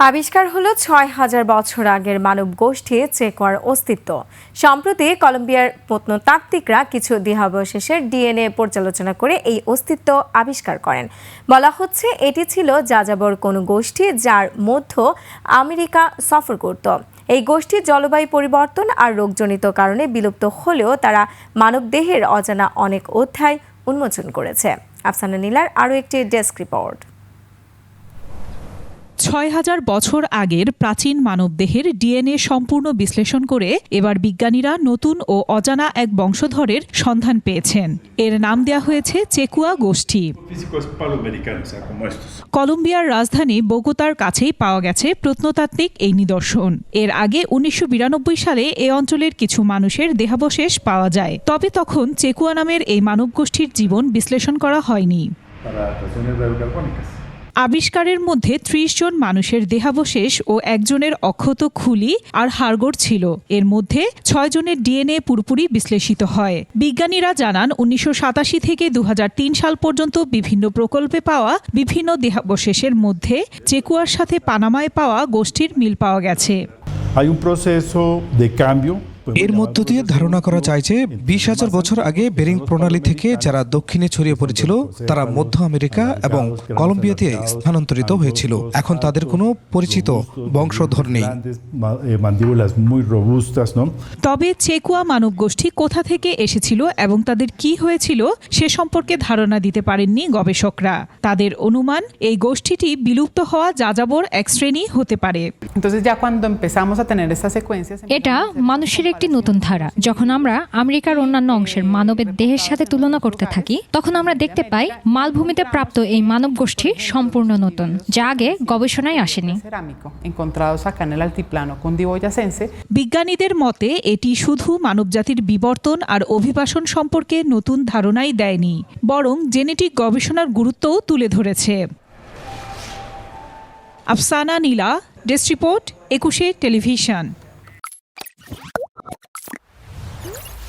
আবিষ্কার হলো ৬,০০০ বছর আগের মানব গোষ্ঠী চেকোয়ার অস্তিত্ব। সম্প্রতি কলম্বিয়ার প্রত্নতাত্ত্বিকরা কিছু দেহাবশেষের ডিএনএ পর্যালোচনা করে এই অস্তিত্ব আবিষ্কার করেন। বলা হচ্ছে এটি ছিল যাযাবর কোনো গোষ্ঠী যার মধ্য আমেরিকা সফর করত। এই গোষ্ঠীর জলবায়ু পরিবর্তন আর রোগজনিত কারণে বিলুপ্ত হলেও তারা মানবদেহের অজানা অনেক অধ্যায় উন্মোচন করেছে। আফসানা নীলার আরও একটি ডেস্ক রিপোর্ট। ৬,০০০ বছর আগের প্রাচীন মানবদেহের ডিএনএ সম্পূর্ণ বিশ্লেষণ করে এবার বিজ্ঞানীরা নতুন ও অজানা এক বংশধরের সন্ধান পেয়েছেন। এর নাম দেওয়া হয়েছে চেকুয়া গোষ্ঠী। কলম্বিয়ার রাজধানী বোগোতার কাছেই পাওয়া গেছে প্রত্নতাত্ত্বিক এই নিদর্শন। এর আগে ১৯৯২ সালে এ অঞ্চলের কিছু মানুষের দেহাবশেষ পাওয়া যায়, তবে তখন চেকুয়া নামের এই মানবগোষ্ঠীর জীবন বিশ্লেষণ করা হয়নি। আবিষ্কারের মধ্যে ৩০ জন মানুষের দেহাবশেষ ও একজনের অক্ষত খুলি আর হাড়গোড় ছিল। এর মধ্যে ৬ জনের ডিএনএ পুরোপুরি বিশ্লেষিত হয়। বিজ্ঞানীরা জানান ১৯৮৭ থেকে ২০০৩ সাল পর্যন্ত বিভিন্ন প্রকল্পে পাওয়া বিভিন্ন দেহাবশেষের মধ্যে চেকুয়ার সাথে পানামায় পাওয়া গোষ্ঠীর মিল পাওয়া গেছে। এর মধ্য দিয়ে ধারণা করা যায় যে ২০,০০০ বছর আগে বেরিং প্রণালী থেকে যারা দক্ষিণে ছড়িয়ে পড়েছিল তারা মধ্য আমেরিকা এবং কলম্বিয়াতে স্থানান্তরিত হয়েছিল। এখন তাদের কোনো পরিচিত বংশধর নেই। তবে চেকুয়া মানব গোষ্ঠী কোথা থেকে এসেছিল এবং তাদের কি হয়েছিল সে সম্পর্কে ধারণা দিতে পারেননি গবেষকরা। তাদের অনুমান এই গোষ্ঠীটি বিলুপ্ত হওয়া যাযাবর এক শ্রেণী হতে পারে। এটা মানুষের একটি নতুন ধারা। যখন আমরা আমেরিকার অন্যান্য অংশের মানবের দেহের সাথে তুলনা করতে থাকি, তখন আমরা দেখতে পাই মালভূমিতে প্রাপ্ত এই মানব গোষ্ঠী সম্পূর্ণ নতুন, যা আগে গবেষণায় আসেনি। বিজ্ঞানীদের মতে এটি শুধু মানবজাতির বিবর্তন আর অভিবাসন সম্পর্কে নতুন ধারণাই দেয়নি, বরং জেনেটিক গবেষণার গুরুত্বও তুলে ধরেছে। আফসানা নীলা, ডেস্ক রিপোর্ট, ২১ টেলিভিশন।